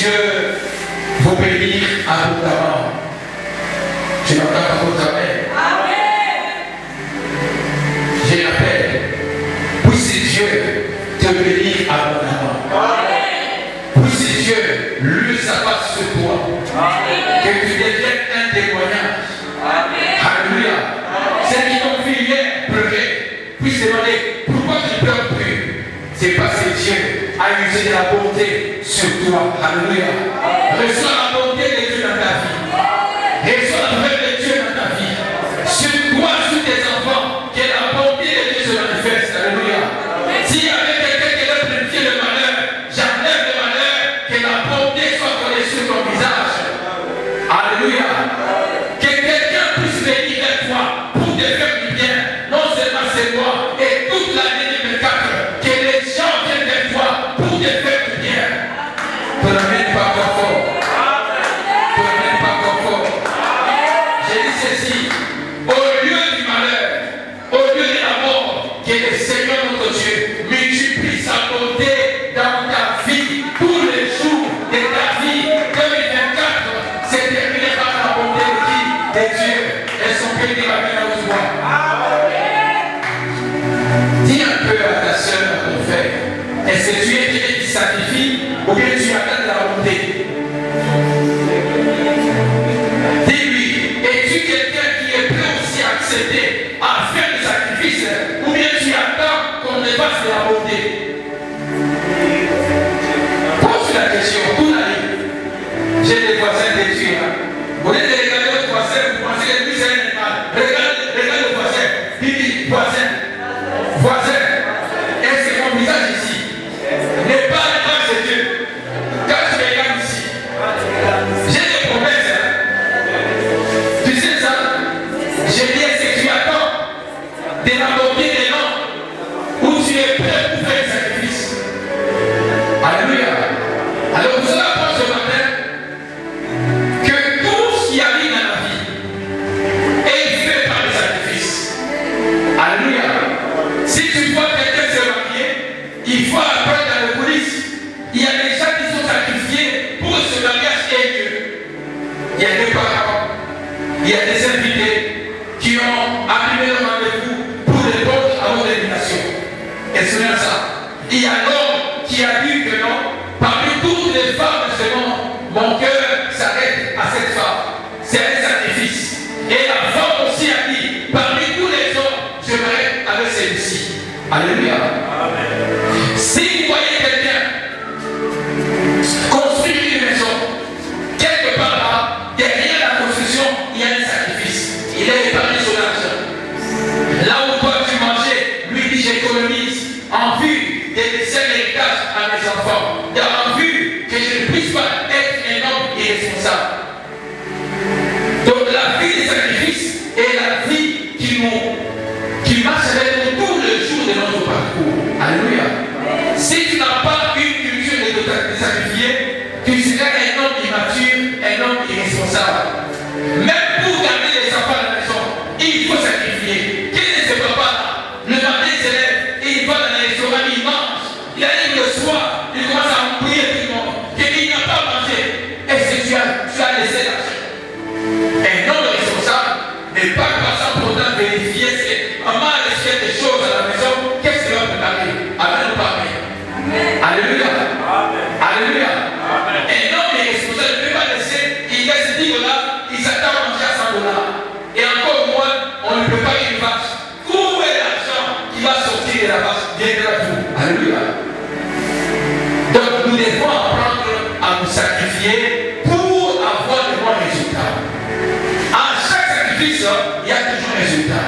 Dieu vous bénisse abondamment. Je n'entends pas votre amen. Je l'appelle. Puisse Dieu te bénir abondamment. Puisse Dieu lui sa face sur toi. Que tu deviennes un témoignage. Alléluia. Ceux qui t'ont vu hier pleurer puissent demander pourquoi tu pleures plus. C'est parce que Dieu a usé de la bonté sur toi. Alléluia. Reçois la bonté de Dieu dans ta vie. Reçois la faveur de Dieu dans ta vie. Sur toi, sur tes enfants, que la bonté de Dieu se manifeste. Alléluia. S'il y avait quelqu'un qui veut planifier le malheur, j'enlève le malheur, que la bonté soit collée sur ton visage. Alléluia. Que quelqu'un puisse venir vers toi pour te faire du bien. Non seulement c'est moi, et toute l'année 2024, que les gens viennent vers toi pour te faire du bien. Tu n'amènes pas confort. Tu n'amènes pas confort. J'ai dit ceci. Au lieu du malheur, au lieu de la mort, que le Seigneur notre Dieu multiplie sa bonté dans ta vie, tous les jours de ta vie. 2024, c'est terminé par la bonté de qui? De Dieu. Et son pays de la vie à toi. Dis un peu à ta soeur, à ton frère, est-ce que tu es quelqu'un qui sacrifie ou bien tu attends de la bonté? Dis-lui, es-tu quelqu'un qui est prêt aussi à accepter, à faire le sacrifice, ou bien tu attends qu'on dépasse de la bonté? Pose la question, tout la vie. J'ai des voisins de Dieu. Vous êtes regarder votre voisin, vous pensez que lui c'est un animal. Regarde le voisin. Dis, voisin. Voisin. Est-ce que mon visage ici n'est pas la grâce de Dieu? Quand tu regardes ici, j'ai des promesses. Tu sais ça? J'ai dit, est-ce que tu attends de la bonté des noms ou tu es prêt pour faire le sacrifice? Alléluia. Alors vous allez apprendre ce matin que tout ce qui arrive dans la vie est fait par le sacrifice. Alléluia. Si tu vois quelqu'un se marier, il faut apprendre dans les coulisses. Il y a des gens qui sont sacrifiés pour que ce mariage ait lieu. Il y a des parents, il y a des invités qui ont appelé le rendez-vous pour répondre à votre invitation. Et c'est bien ça. Il y a l'homme qui a dit que non, parmi toutes les femmes de ce monde, mon cœur s'arrête à cette femme. C'est un sacrifice. Et la femme aussi a dit, parmi tous les hommes, je m'arrête avec celui-ci. Alléluia. Amen. Si vous voyez quelqu'un construire une maison, quelque part là, derrière la construction, il y a un sacrifice. Il a épargné son argent. Là où toi tu mangeais, lui dit j'économise en vue de laisser l'héritage à mes enfants. En vue que je ne puisse pas être un homme irresponsable. Donc la vie des sacrifices est la vie qui marche avec nous tous les jours de notre parcours. Alléluia. Si tu n'as pas une culture de te sacrifier, tu seras un homme immature, un homme irresponsable. Même pour garder les enfants à la maison, il faut sacrifier. Quel est ce papa? Le matin il se lève, il va dans les restaurants, il mange. Il arrive le soir, il commence à prier tout le monde. Il n'a pas mangé. Est-ce que tu as laissé l'argent? Un homme responsable n'est pas passant pour autant vérifier si maman a laissé des choses à la maison. Qu'est-ce qui va préparer? Amen ou pas amen? Alléluia. Amen. Alléluia. Amen. Un homme est responsable, ne peut pas laisser, il laisse 10 $, il s'attend à manger à 100 $. Et encore moins, on ne peut pas une vache. Où est l'argent qui va sortir de la vache? Viendra tout. Alléluia. Donc nous devons apprendre à nous sacrifier pour avoir de bons résultats. À chaque sacrifice, il y a toujours un résultat.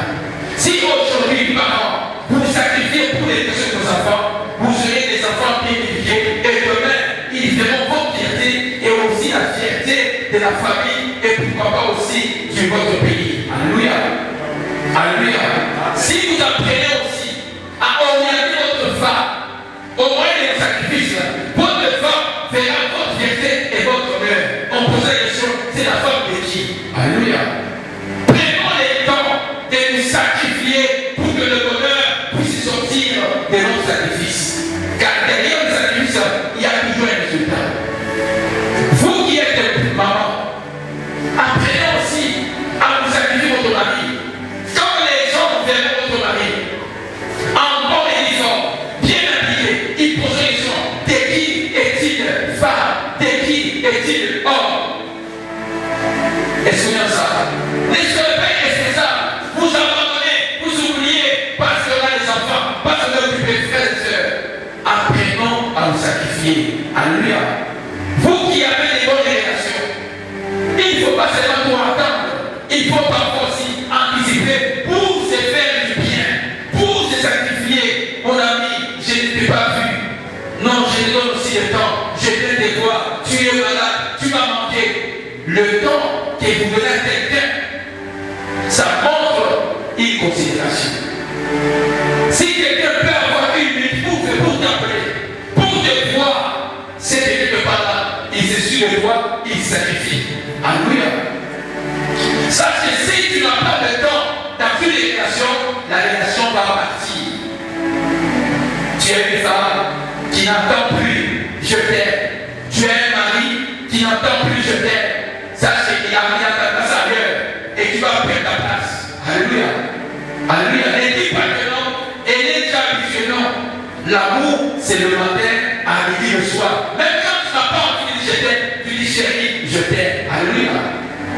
Si aujourd'hui, parents, vous vous sacrifiez pour l'éducation de vos enfants, vous serez des enfants bien éduqués et demain, ils verront votre fierté et aussi la fierté de la famille et pourquoi pas aussi de votre pays. Alléluia. Alléluia. Si vous apprenez aussi à orienter votre femme au moyen des sacrifices, votre femme verra votre fierté et votre honneur. On pose la question, c'est la femme de qui? Alléluia. Prenons le temps de nous sacrifier pour que le bonheur puisse sortir de notre sacrifice. Car derrière le sacrifice, il y a toujours un résultat. et vous donnez à quelqu'un, ça montre une considération. Si quelqu'un peut avoir une minute pour t'appeler, pour te voir, c'est que quelque part là, il se suit de toi, il sacrifie. Alléluia. Sache que si tu n'as pas de temps dans une relation, la relation va partir. Tu es une femme qui n'entend plus je t'aime. Tu es un mari qui n'entend plus je t'aime. Sache qu'il a mis à ta place ailleurs et tu vas prendre ta place. Alléluia. Alléluia. Ne dis pas que non. Et n'est déjà habitué non. L'amour, c'est le matin, à midi, le soir. Même quand tu n'as pas envie de dire je t'aime, tu dis chérie, je t'aime. Alléluia.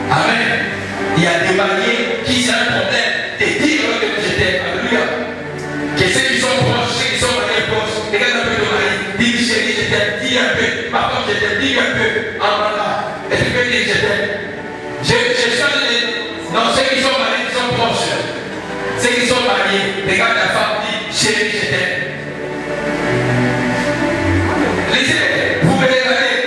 Amen. Il y a des mariés qui c'est un problème de dire que je t'aime. Alléluia. Que ceux qui sont proches, ceux qui sont mariés proches, regarde un peu ton mari, dis chérie, je t'aime, dis un peu, ma femme, je t'aime, dis un peu, en bas. Et tu peux dire je t'aime. Je change les. Non, ceux qui sont mariés, qui sont proches, ceux qui sont mariés, regarde ta femme, dis chérie, je t'aime. Laissez, vous me regardez.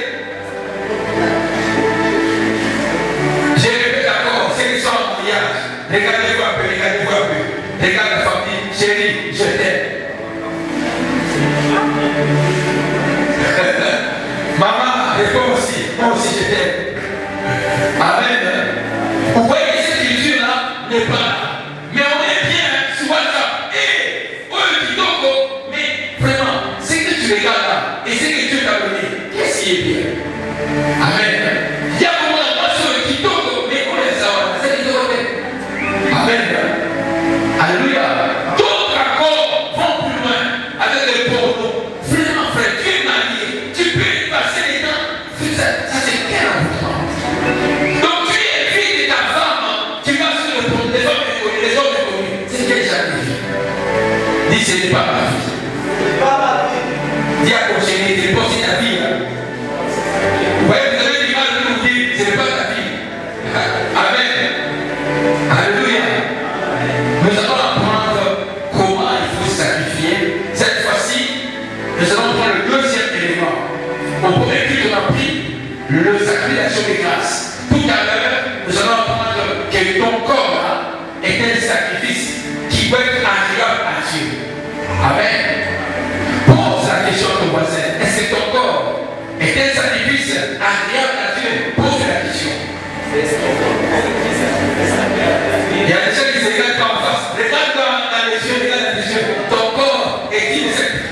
Je répète d'accord, ceux qui sont en mariage, regardez-vous un peu, regardez-vous un peu. Regarde la famille, chérie, je t'aime. Maman, réponds aussi, moi aussi je t'aime. Amen. Vous voyez que cette culture-là n'est pas là. Mais on est bien sur WhatsApp. Et, oh le Kitoko, mais vraiment, ce que tu regardes là, et ce que Dieu t'a donné, qu'est-ce qui est bien? Amen. Il y a beaucoup d'enfants sur le Kitoko, mais on les a, c'est le Kitoko. Amen. Alléluia. D'autres accords vont plus loin avec les pornos. Vraiment, frère, tu es marié. Tu peux passer les temps. Ça c'est quel amour. Donc tu évites ta femme. Tu vas sur le porno. Les hommes inconnus. Les hommes inconnus. C'est quel genre de vie? Dis, ce n'est pas ma vie. Dis à ton chéri, c'est pas aussi ta vie. Vous voyez, vous avez du mal de nous dire, ce n'est pas ta vie. Amen. Alléluia. Nous allons apprendre comment il faut sacrifier. Cette fois-ci, nous allons prendre le deuxième élément. Au premier culte, on a pris le sacrifice de grâce. Tout à l'heure, nous allons apprendre que ton corps là, est un sacrifice qui peut être agréable à Dieu. Amen. Pose la question à ton voisin. Est-ce que ton corps est un sacrifice agréable à Dieu? Pose la question. Il y a des gens qui se regardent pas en face. Regarde dans les yeux, regarde dans les yeux. Ton corps est-il sacrifice?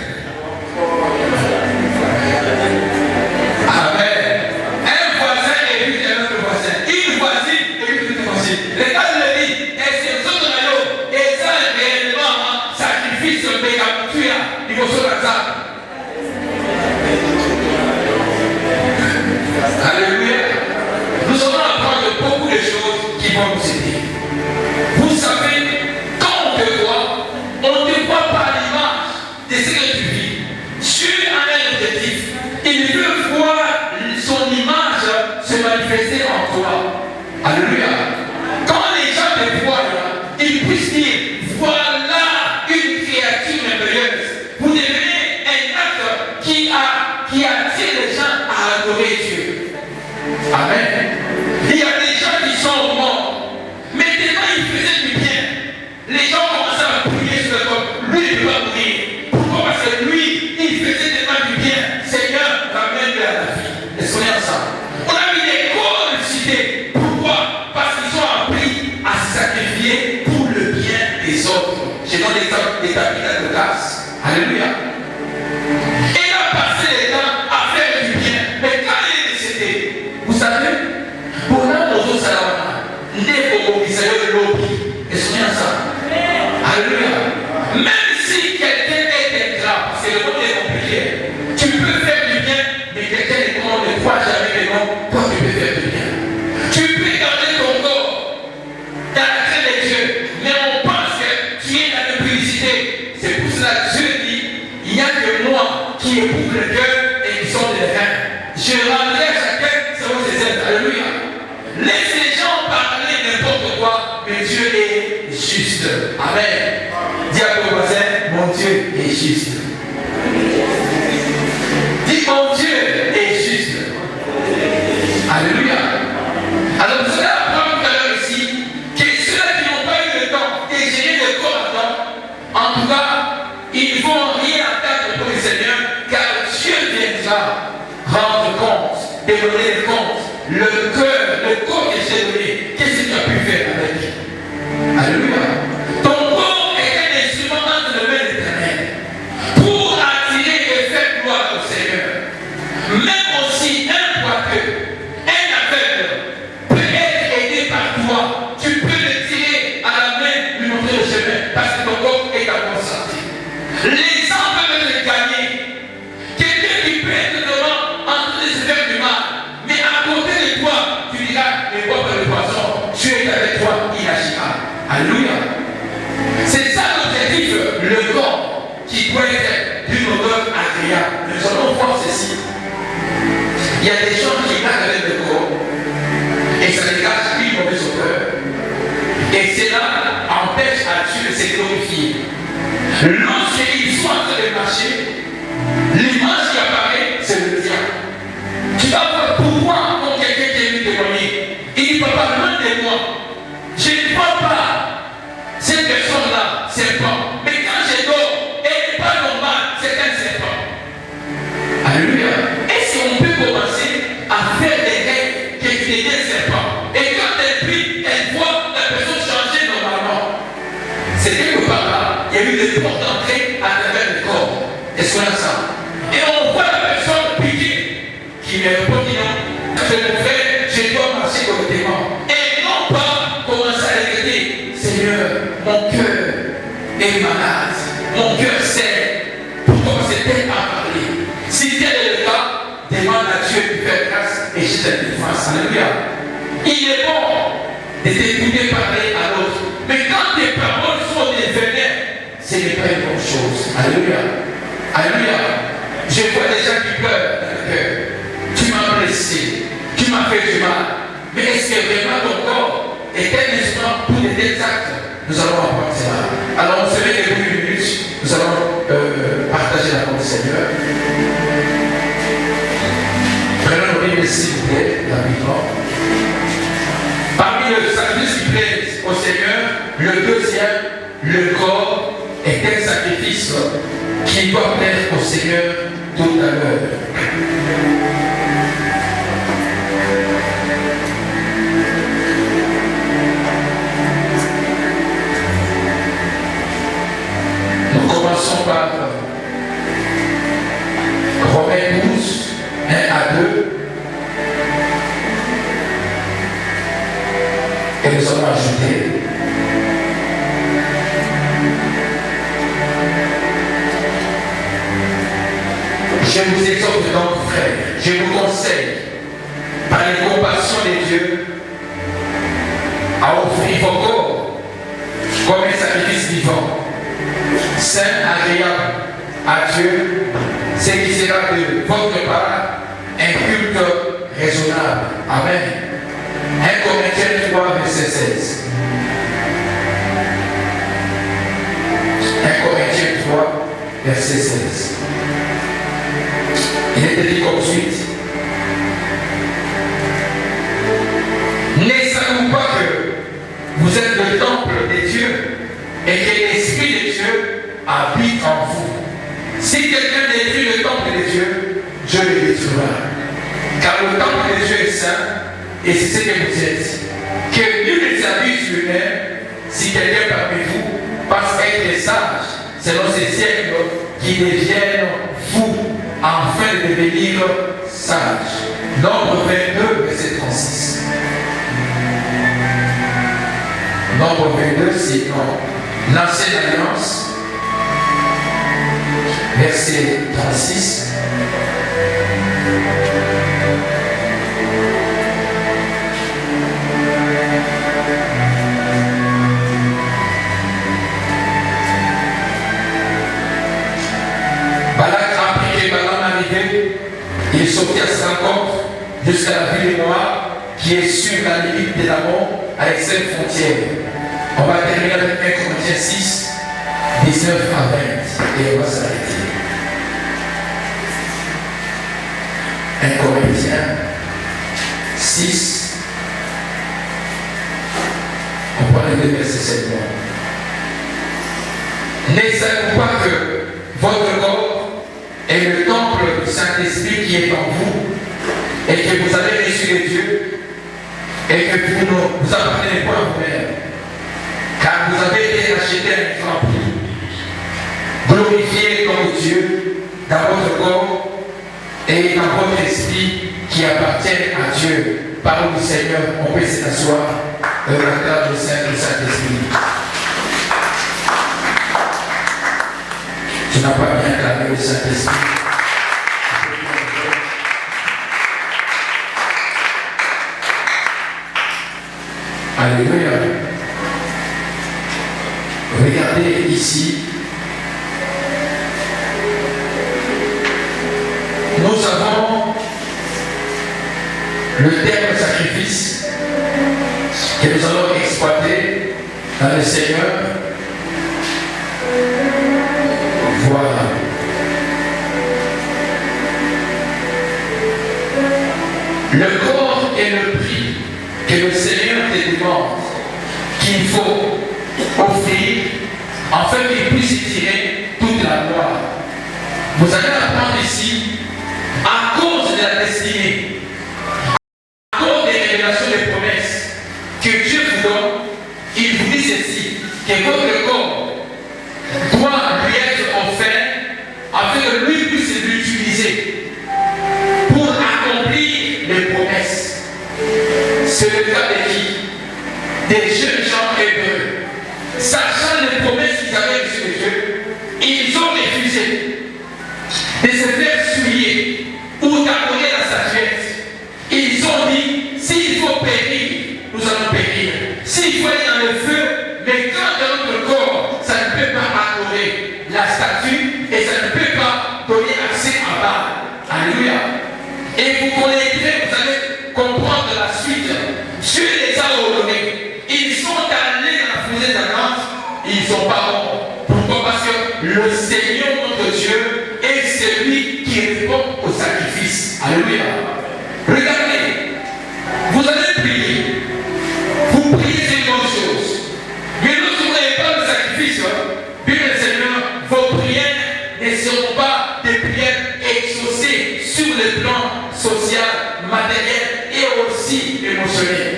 Amen. Un voisin évite un autre voisin. Une voisine évite une autre voisine. Regarde le lit. Et c'est tout dans l'eau. Et ça, réellement, sacrifice méga. Tu as. Il faut se faire ça. Alléluia. Nous allons apprendre beaucoup de choses qui vont nous aider. Vous savez, quand on te voit, on ne te voit pas à l'image de ce que tu vis. Dieu a un objectif. Il veut voir son image se manifester en toi. Alléluia. Quand les gens te voient, ils puissent dire, voilà une créature merveilleuse. Vous devenez un acte qui attire les gens à adorer Dieu. Amen. Il y a des gens qui sont morts, mais tellement ils faisaient du bien. Les gens commençaient à prier sur le corps. Lui, il ne peut pas mourir. Pourquoi? Parce que lui, il faisait tellement du bien. Seigneur, ramène-le à la vie. Est-ce qu'on est ensemble? On a mis des corps de cité. Pourquoi? Parce qu'ils ont appris à se sacrifier pour le bien des autres. Je donne l'exemple des capitaines de grâce. Alléluia. Il a passé les temps à faire du bien. Mais quand il est décédé, vous savez, pour nous, nous salama, n'est pas de l'autre. Est-ce qu'on est ensemble? Alléluia. Même si quelqu'un est ingrat, parce que le monde est compliqué, tu peux faire du bien, mais quelqu'un est comment ne croit jamais que non, toi tu peux faire du bien. Tu peux garder ton corps dans la crainte de Dieu, mais on pense que tu es dans la publicité. C'est pour cela que Dieu dit, il n'y a que moi qui éprouve le cœur et qui sont des reins. Je rendrai à chacun selon ses œuvres. Alléluia. Laisse les gens parler n'importe quoi, mais Dieu est juste. Amen. Dis à ton voisin, mon Dieu est juste. Dis, mon Dieu est juste. Alléluia. Alors vous allez demander des comptes. Le corps que j'ai donné, qu'est-ce que tu as pu faire avec? Alléluia. Ton corps est un instrument entre les mains de l'Éternel pour attirer et faire gloire au Seigneur. Même aussi un boiteux, un aveugle peut être aidé par toi. Tu peux le tirer à la main, lui montrer le chemin parce que ton corps est à bonne santé. Les gens peuvent le gagner. Quelqu'un qui peut être devant en train de se faire du mal, mais à côté de toi, tu diras, ne bois pas le poisson, tu es avec toi, il agira. Alléluia. C'est ça l'objectif, le corps qui doit être d'une odeur agréable. Nous allons voir ceci. Il y a des gens qui marchent avec le corps et ça dégage une mauvaise odeur. Et cela empêche à Dieu de se glorifier. Lorsqu'ils sont en train de marcher, l'image qui apparaît, c'est le diable. Tu vas voir pourquoi quand quelqu'un qui est venu témoigner, il dit papa, loin de moi, je ne vois pas cette personne-là, serpent. Mais quand je dors, elle n'est pas normale, c'est un serpent. Alléluia. Est-ce qu'on peut commencer à faire des rêves qui deviennent serpent? Et quand elle prie, elle voit la personne changer normalement. C'est quelque part là, il y a eu des portes d'entrée à travers le corps. Est-ce qu'on a ça? Et on voit la personne piquée qui me répond dit non, c'est mon frère, je dois marcher correctement. Et non pas commencer à regretter. Seigneur, mon cœur est malade, mon cœur sait. Pourquoi c'était à parler? Si tel est le cas, demande à Dieu de faire grâce et je te défense. Alléluia. Il est bon de t'écouter parler à l'autre. Mais quand tes paroles sont des vénères, ce n'est pas une bonne chose. Alléluia. Alléluia. Je vois des gens qui pleurent dans le cœur. Tu m'as blessé, tu m'as fait du mal. Mais est-ce que vraiment ton corps est un instrument pour de tels actes? Nous allons apprendre cela. Alors on se met debout une minute. Nous allons partager la parole du Seigneur. Prenons nos Bibles s'il vous plaît, rapidement. Parmi le sacrifice qui plaît au Seigneur, le deuxième, le corps, est un sacrifice qui doit plaire au Seigneur tout à l'heure. Nous commençons par Romains 12, 1 à 2. Et nous allons ajouter je vous exhorte donc, frères, je vous conseille, par les compassions de Dieu, à offrir vos corps comme un sacrifice vivant, saint, agréable à Dieu, ce qui sera de votre part un culte raisonnable. Amen. 1 Corinthiens 3, verset 16. 1 Corinthiens 3, verset 16. Il est dit comme suite. Ne savez-vous pas que vous êtes le temple de Dieu et que l'Esprit de Dieu habite en vous? Si quelqu'un détruit le temple de Dieu, Dieu le détruira. Car le temple de Dieu est saint et c'est ce que vous êtes. Que nul ne s'abuse lui-même. Si quelqu'un parmi vous pense être sage selon ces siècles qui deviennent fous afin de devenir sages. Nombre 22, verset 36. Nombre 22, c'est l'Ancienne Alliance, verset 36. Balak apprit que Balaam arrivait, il sortit à sa rencontre jusqu'à la ville de Moab, qui est sur la limite de l'Amon avec cette frontière. On va terminer avec 1 Corinthiens 6, 19 à 20, et on va s'arrêter. 1 Corinthiens 6, on prend les deux versets seulement. Ne savez-vous pas que votre corps est le temple du Saint-Esprit qui est en vous et que et que vous ne vous appartenez pas à vous-même, car vous avez été rachetés à un grand prix. Glorifiez donc Dieu dans votre corps et dans votre esprit qui appartiennent à Dieu. Parole du Seigneur, on peut s'asseoir dans la grâce du Saint-Esprit. Tu n'as pas bien clamé le Saint-Esprit. Alléluia. Regardez ici. Nous avons le terme sacrifice que nous allons exploiter dans le Seigneur. Voilà. Le corps est le prix que le Seigneur te demande, qu'il faut offrir, afin qu'il puisse tirer toute la gloire. Vous allez apprendre ici, à cause de la destinée, à cause des révélations des promesses que Dieu vous donne, il vous dit ceci, que votre corps doit lui être offert afin que lui puisse l'utiliser pour accomplir les promesses. C'est le cas de qui? Des jeunes gens hébreux. Sachant les promesses qu'ils avaient reçues de Dieu, ils ont refusé de se faire souiller ou d'abonner la sagesse. Ils ont dit, s'il faut périr, nous allons périr. S'il faut aller dans le feu, mais quand dans notre corps, ça ne peut pas adorer la statue et ça ne peut pas donner accès à bas. Alléluia. Et vous connaîtrez, vous allez comprendre la suite. Dieu les a ordonnés. Ils sont allés dans la fusée d'Adam, ils ne sont pas bons. Pourquoi? Parce que le Seigneur notre Dieu est celui qui répond au sacrifice. Alléluia. Regardez, vous allez prier. Vous priez c'est une bonne chose. Mais lorsque vous n'avez pas le sacrifice, puis le Seigneur, vos prières ne seront pas des prières exaucées sur le plan social, matériel et aussi émotionnel.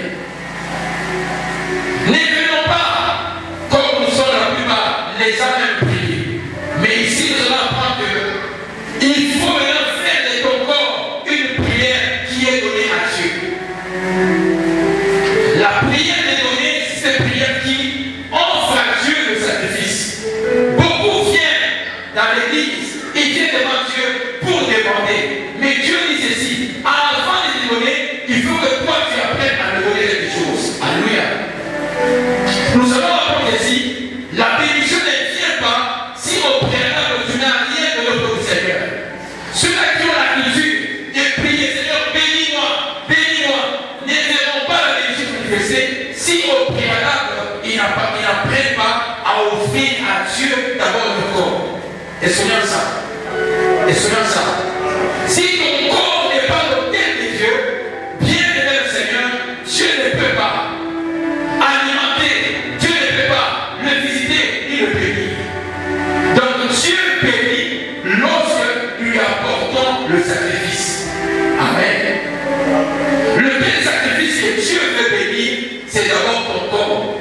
Ne venons pas comme nous sommes la plupart, les âmes prier. Mais ici, nous allons apprendre qu'il faut maintenant faire de ton corps une prière qui est donnée à Dieu. La prière est donnée, c'est une prière qui offre à Dieu le sacrifice. Beaucoup viennent dans l'église, ils viennent devant Dieu pour demander. Mais Dieu dit ceci, avant de te donner, il faut que toi tu apprennes à me donner quelque chose. Alléluia. Nous allons apprendre ici, la bénédiction ne vient pas si au préalable tu n'as rien de l'autre du Seigneur. Ceux-là qui ont la culture de prier, Seigneur, bénis-moi, ne verront pas la bénédiction manifestée si au préalable ils n'apprennent pas à offrir à Dieu d'abord le corps. Et souviens ça. Et souviens ça. Si ton corps n'est pas l'autel de Dieu, bien aimé le Seigneur, Dieu ne peut pas alimenter, Dieu ne peut pas le visiter ni le bénir. Donc Dieu bénit lorsque lui apportons le sacrifice. Amen. Le premier sacrifice que Dieu veut bénir, c'est d'abord ton corps.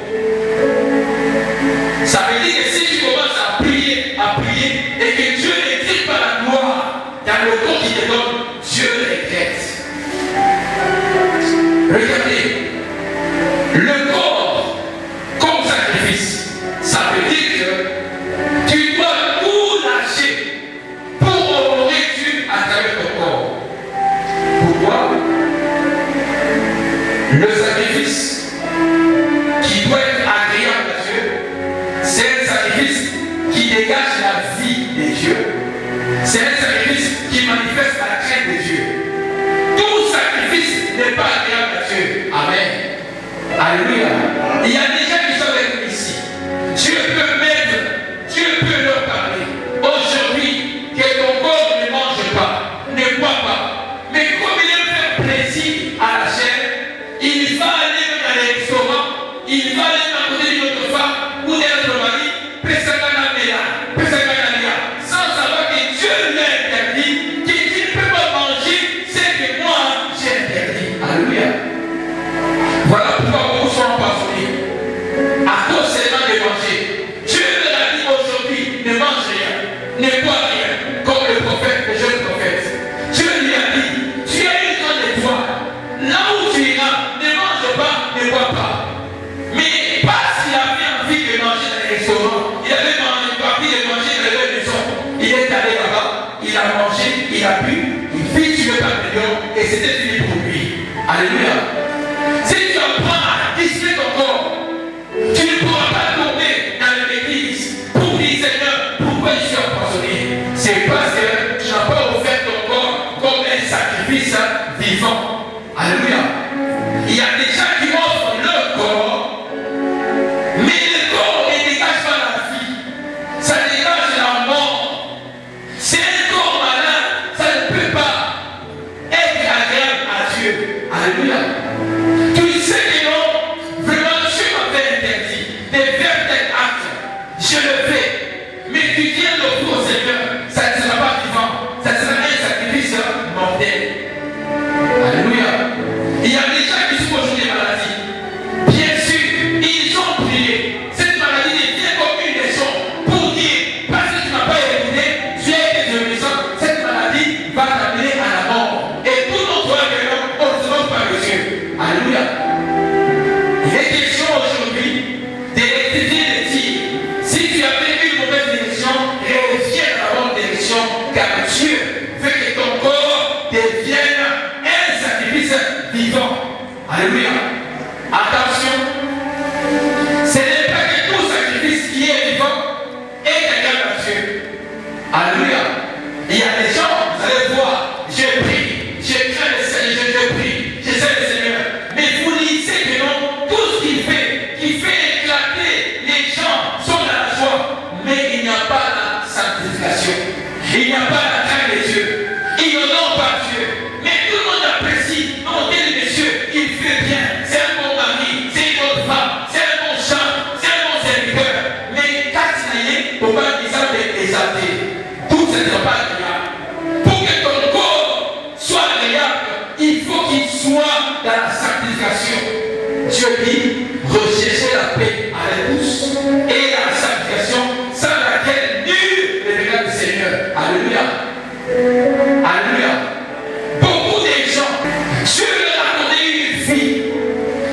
Ça veut dire que si tu commences à prier, et que Dieu ne tire pas la gloire dans le corps qu'il te donne, Dieu le regrette. Regardez, le corps comme sacrifice, ça veut dire que tu dois tout lâcher pour honorer Dieu à travers ton corps. Pourquoi? Le sacrifice qui doit être agréable à Dieu, c'est un sacrifice qui dégage la vie de Dieu. C'est un sacrifice qui manifeste la crainte de Dieu. Tout sacrifice n'est pas agréable à Dieu. Amen. Alléluia. Il y a des gens qui sont avec nous ici. Dieu peut leur parler. Aujourd'hui, que ton corps ne mange pas, ne boit pas. Mais comme il aime faire plaisir à la chair, il va aller dans les restaurants, il va aller à côté d'une autre femme ou d'un autre mari, sans savoir que Dieu lui a interdit, qu'il ne peut pas manger ce que moi j'ai interdit. Alléluia. restaurant. Il avait parti de manger dans la maison. Il est allé là-bas, il a mangé, il a bu, il vit sur le pavillon et c'était fini pour lui. Alléluia. Si tu apprends à discuter ton corps, tu ne pourras pas tomber dans l'église pour dire Seigneur, pourquoi je suis empoisonné? C'est parce que tu n'as pas offert ton corps comme un sacrifice vivant. Alléluia. Il y a des gens qui offrent leur corps, mais le corps ne dégage pas la vie. Ça dégage la mort. C'est un corps malade, ça ne peut pas être agréable à Dieu. Alléluia. Tu sais que non, vraiment Dieu m'avait interdit de faire tel acte. Je le fais. Mais tu viens l'offrir au Seigneur, ça ne sera pas vivant. Ça sera un sacrifice mortel. Alléluia. Il y a des gens qui sont aujourd'hui des maladies. Bien sûr, ils ont prié. Cette maladie devient comme une leçon pour dire, parce que tu n'as pas écouté, tu es désobéissant, cette maladie va t'amener à la mort. Et tout notre réveillon, on ne se moque pas le Dieu. Alléluia. Il est question aujourd'hui de rectifier les tirs. Si tu as fait une mauvaise direction, reviens dans la bonne direction, car Dieu veut que ton corps devienne un sacrifice vivant. Alléluia. Attention, ce n'est pas que tout sacrifice qui est vivant est égal à Dieu. Alléluia. Il y a des gens, vous allez voir, je prie, je crains le Seigneur, je prie, je sais le Seigneur. Mais vous lisez que non, tout ce qu'il fait éclater les gens sont dans la joie. Mais il n'y a pas la sanctification. Il n'y a pas la crainte de Dieu. Ils n'honorent pas Dieu. Mais tout le monde apprécie. Non, tel monsieur, il fait bien. C'est un bon mari, c'est une bonne femme, c'est un bon chant, c'est un bon serviteur. Mais quand il y a, pour pas dire ça, exalté. Tout ce n'est pas agréable. Pour que ton corps soit agréable, il faut qu'il soit dans la sanctification. Dieu dit, recherchez la paix à tous et la sanctification sans laquelle nul ne verra le Seigneur. Alléluia. Alléluia. Beaucoup de gens, Dieu leur a donné une vie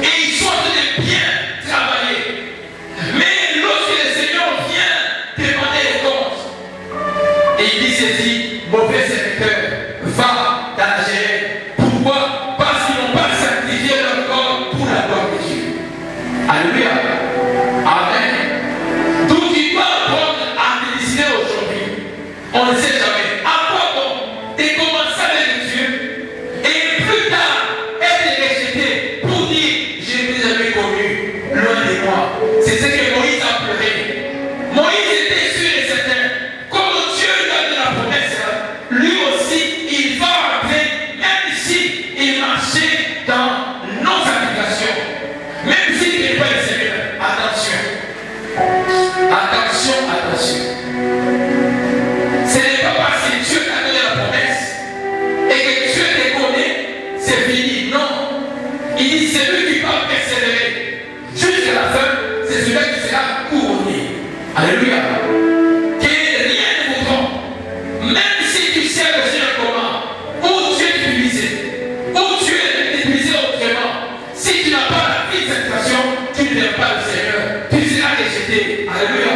et ils sont en train de bien travailler. Mais lorsque le Seigneur vient demander les comptes, il dit ceci, mauvais serviteur, va dans la gêne. Pourquoi? Parce qu'ils n'ont pas sanctifié leur corps pour la gloire de Dieu. Alléluia. Amen. D'où tu dois apprendre à méditer aujourd'hui. On ne sait jamais. À quoi bon de commencer avec Dieu et plus tard être rejeté pour dire je ne t'ai jamais connu, loin de moi. C'est ce que Moïse a pleuré. Moïse était sûr et certain. Comme Dieu lui a donné la promesse, lui aussi il va rentrer, même si il marchait dans non-sacrification. Même s'il n'est pas le Seigneur. Attention. Attention, attention. Ce n'est pas parce que Dieu t'a donné la promesse et que Dieu te connaît, c'est fini. Non. Il dit celui qui va persévérer jusqu'à la fin, c'est celui qui sera couronné. Alléluia. Que rien ne vous trompe. Même si tu sais le Seigneur comment, ou Dieu est utilisé, ou Dieu est utilisé autrement, si tu n'as pas la vie de cette façon, tu ne verras pas le Seigneur. Tu seras rejeté. Alléluia.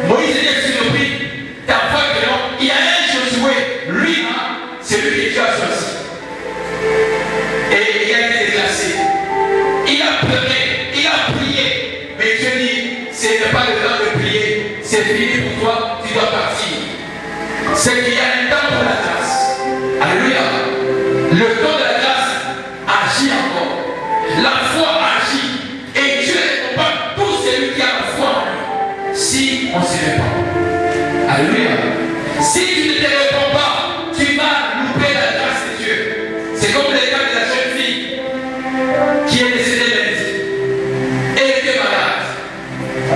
Moïse est surpris. Ta foi que non, il y a un Josué, lui, c'est lui que Dieu a choisi. Et il a été déclassé. Il a pleuré, il a prié. Mais Dieu dit, ce n'est pas le temps de prier. C'est fini pour toi, tu dois partir. C'est qu'il y a un temps pour la grâce. Alléluia. Le temps de la grâce agit encore. La foi agit. Et Dieu récompense tout celui qui a la foi en lui. Si on se répand. Alléluia. Si tu ne te réponds pas, tu vas louper la grâce de Dieu. C'est comme le cas de la jeune fille qui est décédée lundi. Elle était malade.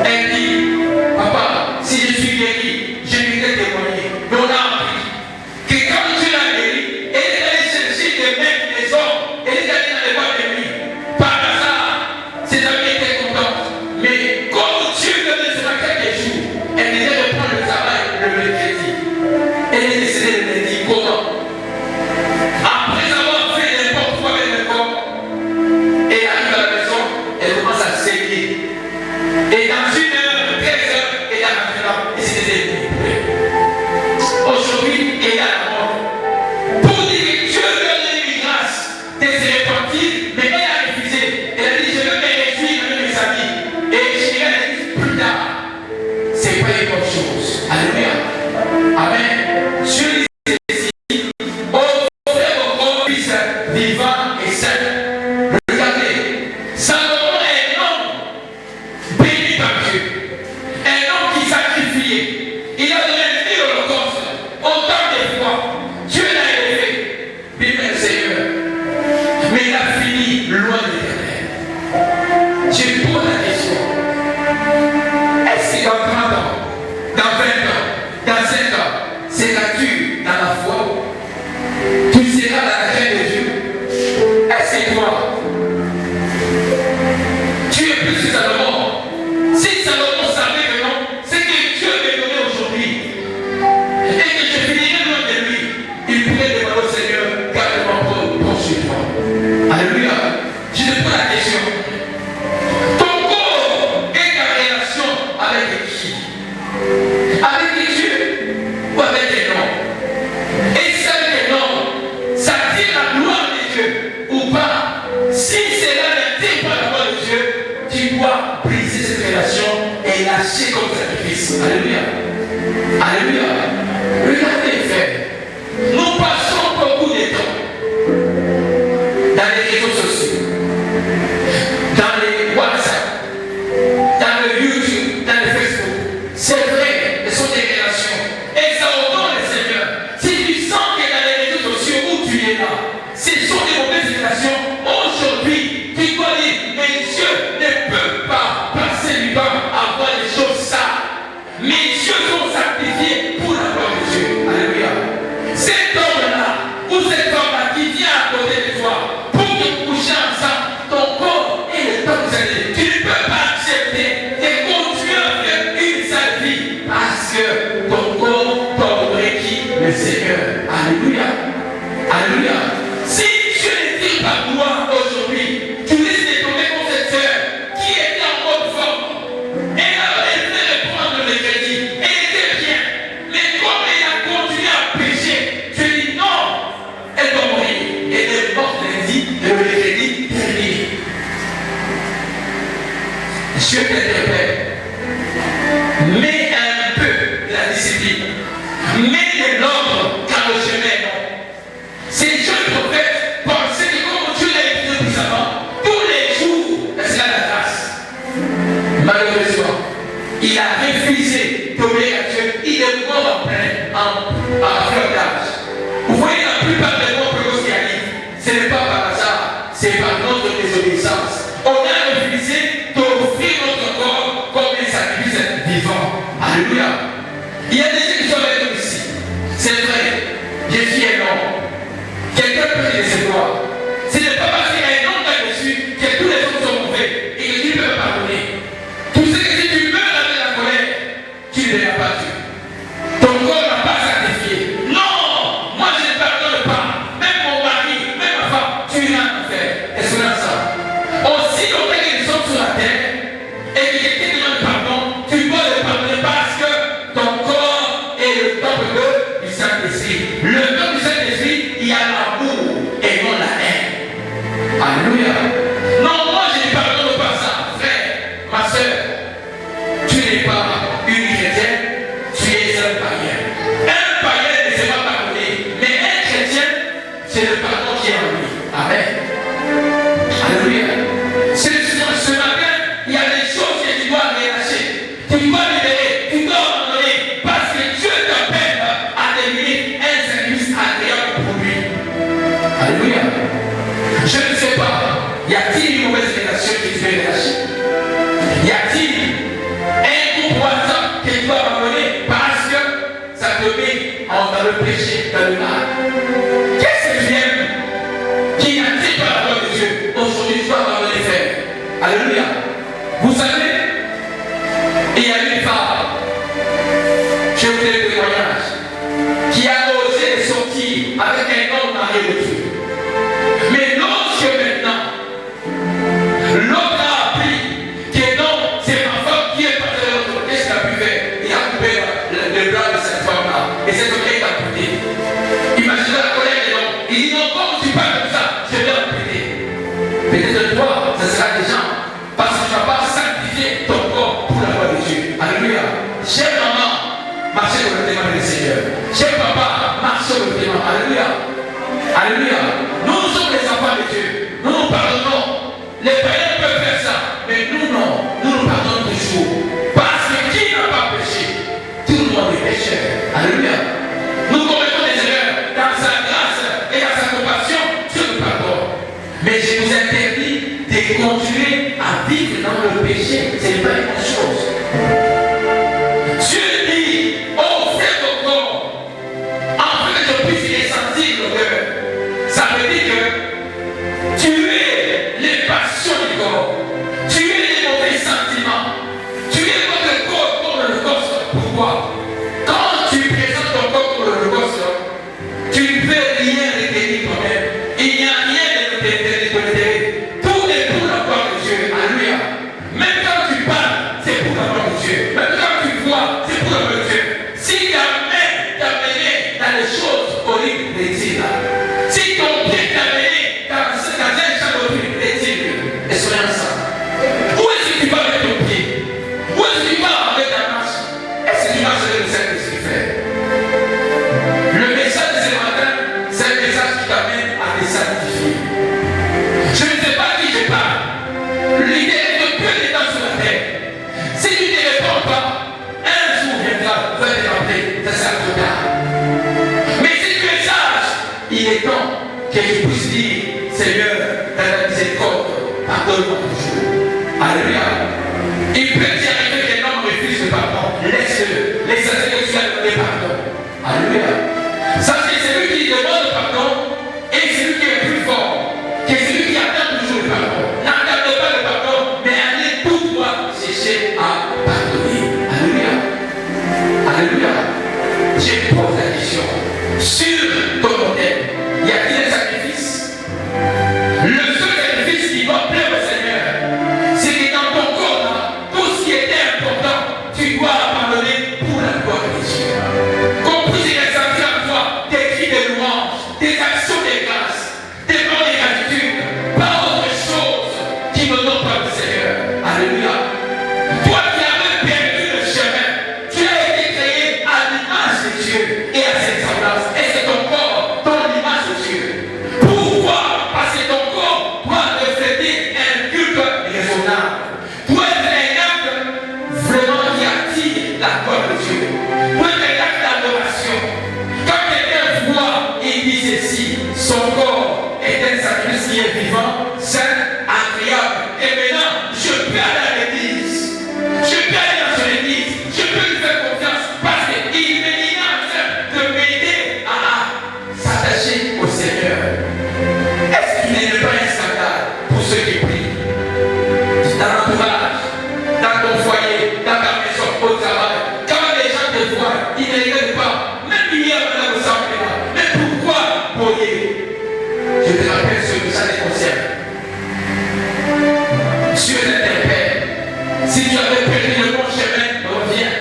Elle dit, papa, si je suis guéri, je lui ai témoigné. Mais on a appris que quand Dieu l'a guéri, elle est allée chercher des mecs, des hommes, elle est allée dans les boîtes de nuit. Par hasard, pas une autre chose. Alléluia. Amen. Dieu dit ici, offrez vos corps vivants et saints. Regardez, Salomon est un homme béni par Dieu. Un homme qui sacrifiait. Il a donné une holocauste. Autant de fois, Dieu l'a élevé. Vive le Seigneur. Mais il a fini loin de l'Éternel. Je pose la question. Est-ce que dans 30 ans, dans 20 ans, dans 5 ans, seras-tu dans la foi? Tu seras dans la crainte de Dieu? Est-ce que toi, tu es plus que Salomon? Si Salomon savait que non, c'est que Dieu m'est donné aujourd'hui et que je finirai loin de lui, il pourrait demander au Seigneur, garde-moi pour chez toi. Alléluia. Je te pose la question. Ton corps est ta relation avec qui? Avec Dieu ou avec les noms? Et celle des noms, ça tire la gloire de Dieu ou pas? Si cela ne tire pas la gloire de Dieu, tu dois briser cette relation et lâcher comme sacrifice. Alléluia. Alléluia. Regardez, frère. Nous passons beaucoup de temps dans les réseaux sociaux, dans les WhatsApp, dans le YouTube, dans le Facebook. C'est vrai, ce sont des relations. Et ça honore le Seigneur. Si tu sens que dans les réseaux sociaux où tu es là, ce sont des mauvaises relations, aujourd'hui, tu dois dire, mes yeux ne peuvent pas passer du temps à voir les choses ça. Mes yeux sont sanctifiés pour la gloire de Dieu. Alléluia. Cet homme-là, ou cette femme-là qui vient à côté de toi, pour te coucher ensemble, ton corps et le temps que tu ne peux pas accepter de continuer à faire une sale vie parce que ton corps t'aurait qui? Le Seigneur. Alléluia. Alléluia. Si Dieu ne dit pas gloire aujourd'hui, tu risques de tomber comme cette sœur qui était en bonne forme. Elle avait reprendre le crédit. Elle était bien. Mais comme elle a continué à pécher, tu dis non, elle doit mourir. Elle est morte lundi et le crédit terminé. Dieu t'interpelle. Mets un peu de la discipline. Mets de l'ordre car le chemin est long. Ces jeunes prophètes pensaient que comme Dieu l'a écouté puissamment, tous les jours, c'est la grâce. Malheureusement, il a refusé d'obéir à Dieu. Il est mort en plein, en fleur d'âge. Vous voyez la plupart des morts précoces qui arrivent, ce n'est pas par hasard, c'est par notre désobéissance. On a refusé d'offrir notre corps comme un sacrifice vivant. Alléluia. Il y a des gens qui sont avec nous ici. C'est vrai, je suis un homme. Quelqu'un peut te décevoir. Ce n'est pas parce qu'il y a un homme là-dessus que tous les autres sont mauvais et que tu peux pardonner. Tu sais que si tu meurs avec la colère, tu ne verras pas Dieu. Ton corps n'a pas sacrifié. Non, moi je ne pardonne pas. Même mon mari, même ma femme, tu iras en enfer. Est-ce qu'on a ça? Aussi longtemps que nous sommes sur la terre et que quelqu'un te demande pardon, tu dois le pardonner parce que ton corps est le temple du Saint-Esprit. Le temple du Saint-Esprit, il y a l'amour et non la haine. Alléluia. Non, moi je ne pardonne pas ça. Frère, ma soeur, tu n'es pas une chrétienne, tu es un païen. Un païen ne sait pas pardonner, mais un chrétien, c'est le pardon qui est en lui. Amen. Alléluia. Ce matin, il y a des choses que tu dois relâcher. Tu dois libérer, tu dois abandonner, parce que Dieu t'appelle à devenir un service agréable pour lui. Alléluia. Je ne sais pas, y a-t-il une mauvaise relation que tu veux relâcher? Y a-t-il un groupe WhatsApp que tu dois abandonner parce que ça te met dans le péché, dans le mal? Qu'est-ce que tu aimes qui n'attire pas la gloire de Dieu? Aujourd'hui, tu dois abandonner faire. Alléluia. Vous savez, il y a une femme, je vous ai le témoignage, qui a osé sortir avec un homme marié de Dieu. Mais lorsque maintenant, l'autre a appris que non, c'est ma femme qui est partie de l'autre, qu'est-ce qu'il a pu faire? Il a coupé le bras de cette femme-là. Et cette femme est amputée. Imaginez la colère de l'homme. Il dit non, comme tu parles comme ça, je vais l'amputer. Peut-être toi, ce sera des gens. Parce que tu n'as pas sanctifié ton corps pour la gloire de Dieu. Alléluia. Cher maman, marchez dans le témoin du Seigneur. Cher papa, marchez dans le témoin. Alléluia. Alléluia. Nous sommes les enfants de Dieu. Nous nous pardonnons. Les païens peuvent faire ça. Mais nous non. Nous nous pardonnons toujours. Parce que qui n'a pas péché? Tout le monde est pécheur. Alléluia. Nous commettons des erreurs. Dans sa grâce et dans sa compassion, Dieu nous pardonne. Mais je vous interdis de continuer à vivre dans le péché. Ce n'est pas une bonne chose. Dieu dit, offrez vos corps, afin que je puisse les sentir l'odeur. Ça veut dire que tuer les passions du corps, tuer les mauvais sentiments, tuer votre corps comme l'Holocauste. Pourquoi? Quand tu présentes ton corps comme l'Holocauste, tu ne peux rien retenir toi-même. Il n'y a rien de t'intérêt. Tout est pour la gloire de Dieu. Alléluia. Même quand tu parles, c'est pour la gloire de Dieu. Même quand tu vois, c'est pour la gloire de Dieu. Si ta main t'a mené dans les choses horribles, retire-la. Si ton pied t'a mené dans un champ horrible, retire-le. Et soyons ensemble. Où est-ce que tu vas avec ton pied? Où est-ce que tu vas avec ta marche? Est-ce que tu marches avec le Saint-Esprit frère? Le message de ce matin, c'est un message qui t'amène à te sanctifier. Je ne sais pas qui je parle. L'idée est de peu de temps sur la terre. Si tu ne te réponds pas, un jour viendra, va te rappeler, ça sera trop tard. Mais si tu es sage, il est temps que tu puisses dire, Seigneur, dans la miséricorde, pardonne-moi toujours. Alléluia. Il peut y arriver qu'un homme refuse le pardon. Laisse-le. Laisse-le que tu as donné pardon. Alléluia. Sachez que c'est lui qui demande pardon et c'est lui qui est plus fort. Que c'est lui qui attend toujours le pardon. N'attendez pas le pardon, mais allez tout droit chercher à pardonner. Alléluia. Alléluia. Je pose la question. Sur ton modèle, y a-t-il un sacrifice? Le seul sacrifice qui doit plaire au Seigneur, c'est que dans ton corps, là, tout ce qui était important, tu dois abandonner pour la gloire de Dieu. Qu'on puisse ressentir en toi des cris de louange, des actions de grâce, des plans de gratitude, pas autre chose qui ne donne pas le Seigneur. Alléluia. Toi qui avais perdu le chemin, tu as été créé à l'image de Dieu et à ses semblances. Et c'est ton corps, ton image de Dieu. Pourquoi? Parce que ton corps doit refléter un culte raisonnable. Doit être un acte vraiment qui attire la gloire de Dieu. Doit être un acte d'adoration. Quand quelqu'un voit et dit ceci, son corps est un sacrifice qui est vivant, saint, agréable. Et maintenant, je peux aller à l'église. Je peux aller dans son église. Je peux lui faire confiance parce qu'il est en train de m'aider à s'attacher au Seigneur. Est-ce qu'il n'est pas un scandale pour ceux qui prient? Dans l'entourage, dans ton foyer, dans ta maison, au travail, quand les gens te voient, ils ne regardent pas. Même hier, on a ressemblé là. Mais pourquoi pourriez? Je te rappelle ce que ça les concerne. Dieu t'interpelle. Si tu avais perdu le bon chemin, reviens.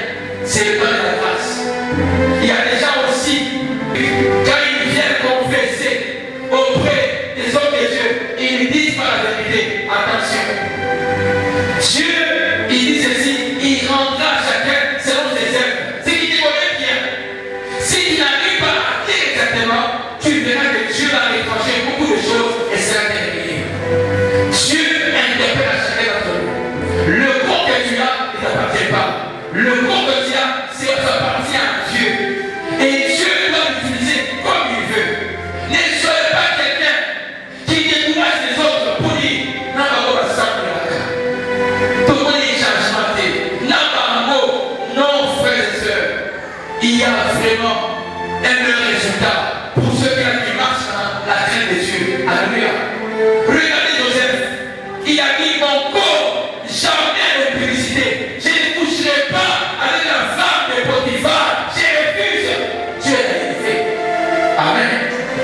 C'est le temps de la grâce. Il y a des gens aussi, quand ils viennent confesser auprès des hommes de Dieu, ils ne disent pas la vérité. Attention. Dieu, il dit ceci, il rendra chacun selon ses œuvres. C'est qu'il te connaît bien. Si tu n'arrives pas à dire exactement, tu verras que Dieu va étranger beaucoup de choses et c'est terminé. Dieu interpelle à chacun d'entre nous. Le corps que tu as ne t'appartient pas. Le corps que tu as, ça appartient à Dieu. Et Dieu doit l'utiliser comme il veut. Ne soyez pas quelqu'un qui décourage les autres pour dire non, on va s'en tout le monde est changementé. Non, frères et sœurs, il y a vraiment un meilleur résultat pour ceux qui marchent dans la crainte de Dieu. Alléluia. Regardez Joseph, il a dit mon corps, jamais de publicité. Je ne coucherai pas avec la femme de Potiphar. Je refuse. Dieu l'a élevé. Amen.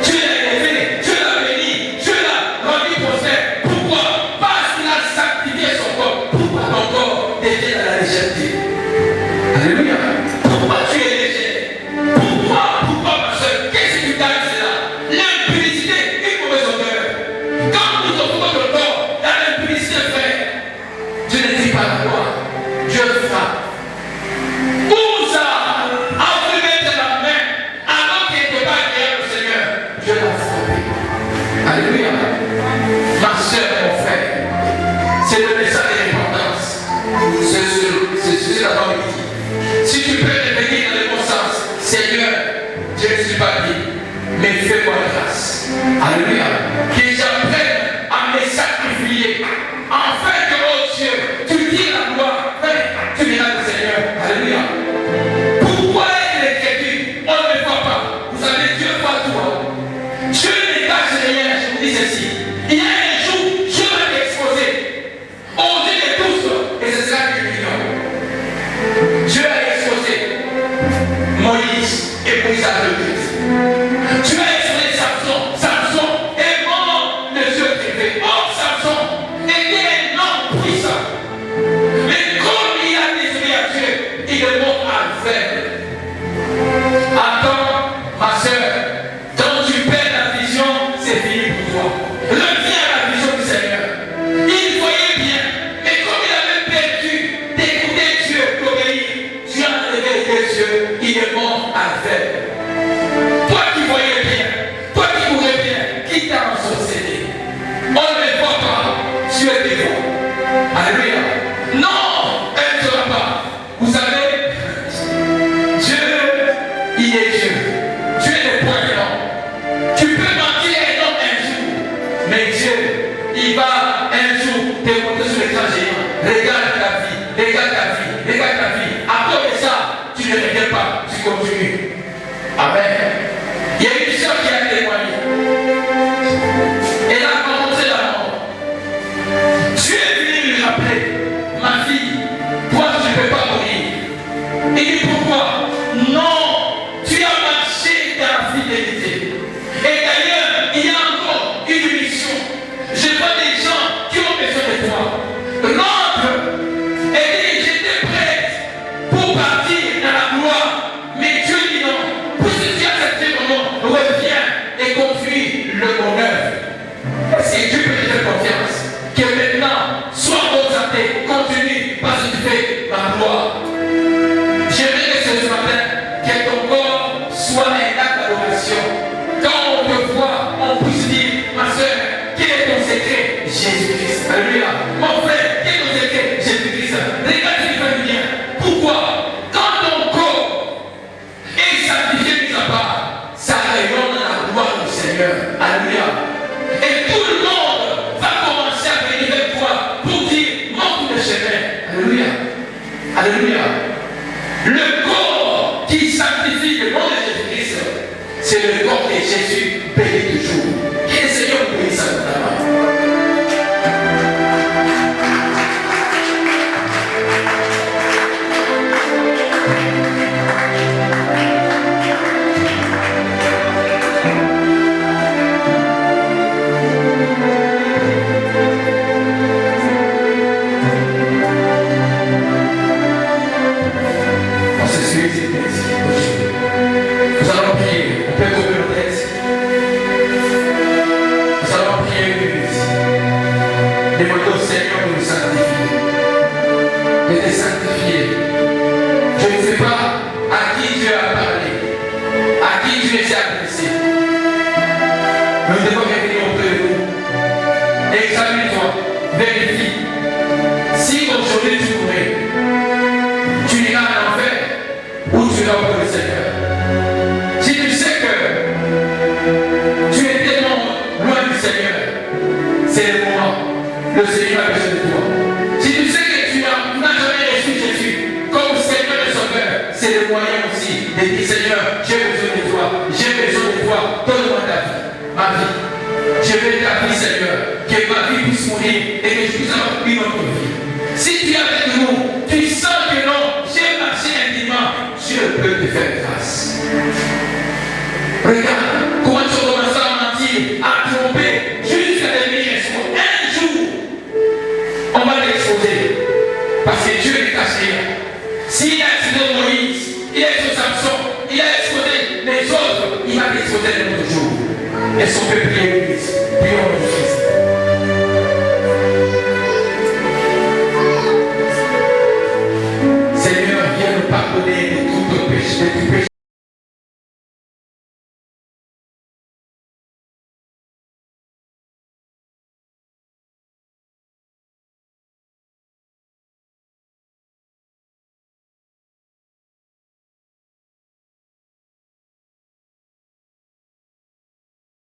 Dieu l'a élevé. Dieu l'a béni. Dieu l'a rendu prospère. Pourquoi? Parce qu'il a sanctifié son corps. Pourquoi ton corps devient dans la légèreté? Alléluia. Pourquoi tu es léger? Pourquoi ma soeur? Qu'est-ce que tu gagnes cela? L'impudicité, une mauvaise odeur. Quand nous offrons notre corps dans l'impudicité, frère, Dieu ne dit pas la gloire. Dieu frappe. Où Si tu peux revenir dans le bon sens, Seigneur, je ne suis pas digne, mais fais-moi grâce. Alléluia. Que j'apprenne à me sacrifier. Afin que, oh Dieu, tu dis la gloire. Tu verras le Seigneur. Alléluia. Pourquoi l'écriture, on ne le voit pas? Vous savez, Dieu voit toi. Dieu ne cache rien. Je vous dis ceci. Il y a un jour, Dieu va t'exposer aux yeux de tous, et ce sera l'union. Dieu a exposé Moïse et Moïse à Christ. Dieu a exposé Samson. Samson est mort de Dieu privé. Oh, Samson était un homme puissant. Mais comme il a désobéi à Dieu, il est mort aveugle. Attends, ma soeur, quand tu perds la vision, c'est fini pour toi. Reviens à la vision du Seigneur. Il voyait bien, mais comme il avait perdu d'écouter Dieu, d'obéir, Dieu a enlevé les yeux, il est mort aveugle. Toi qui voyais bien, toi qui courais bien, qui t'a ensorcelé? On ne voit pas, Dieu est devant. Alléluia. Non, elle ne sera pas. Vous savez, Dieu, il est Dieu. Dieu n'est point non. Tu peux mentir à un homme un jour, mais Dieu, il va un jour te monter sur l'écran géant. Regarde ta vie, regarde ta vie, regarde ta vie. Après ça, tu ne reviens pas, tu continues. Amen. Il y a une sœur qui a témoigné. Elle a rencontré la mort. Dieu est venu lui rappeler, ma fille, toi tu ne peux pas mourir. Et dit pourquoi? Non, tu as marché dans la fidélité. Et d'ailleurs, il y a encore une mission. Je vois des gens qui ont besoin de toi. L'autre, elle dit, j'étais prête pour partir dans la gloire. Mais Dieu dit non. Puisque tu as accepté mon nom, reviens et continue le bonheur. Est-ce que Dieu peut te faire confiance? Que maintenant, sois concentré, continue, parce que tu fais ma gloire. J'aimerais que ce matin, que ton corps soit un acte d'adoration. Quand on te voit, on puisse dire, ma soeur, quel est ton secret? Jésus-Christ. Alléluia. Mon frère, quel est ton secret? Jésus-Christ. Regarde ce qui fait du bien. Pourquoi? Quand ton corps est sanctifié de sa part, ça rayonne dans la gloire du Seigneur. Alléluia. Et tout le monde va commencer à venir vers toi pour dire, montre le chemin. Alléluia. Alléluia. Le corps qui sanctifie le nom de Jésus-Christ, c'est le corps de Jésus béni toujours. Que le Seigneur bénisse à notre âme. Nous allons prier, on peut couper nos têtes. Nous allons prier une minute. Demandons au Seigneur de nous sanctifier, de te sanctifier. Je ne sais pas à qui Dieu a parlé, à qui Dieu s'est adressé. Nous devons revenir auprès de nous. Examine-toi, vérifie. Si aujourd'hui tu pourrais, tu iras en enfer ou tu iras auprès du Seigneur. Si tu sais que tu es tellement loin du Seigneur, c'est le moment. Le Seigneur a besoin de toi. Si tu sais que tu n'as jamais reçu Jésus comme Seigneur et Sauveur, c'est le moyen aussi de dire Seigneur, j'ai besoin de toi, j'ai besoin de toi, donne-moi ta vie, ma vie. Je veux ta vie, Seigneur, que ma vie puisse mourir et que je puisse avoir une autre vie. Si tu es avec nous, tu sens que non, j'ai marché intimement, Dieu peut te faire grâce. Regarde comment tu commences à mentir, à tromper, jusqu'à devenir exposé. Un jour, on va l'exposer. Parce que Dieu ne cache rien. S'il a exposé Moïse, il a exposé Samson, il a exposé les autres, il va l'exposer un autre jour. Est-ce qu'on peut prier, Prions Jésus.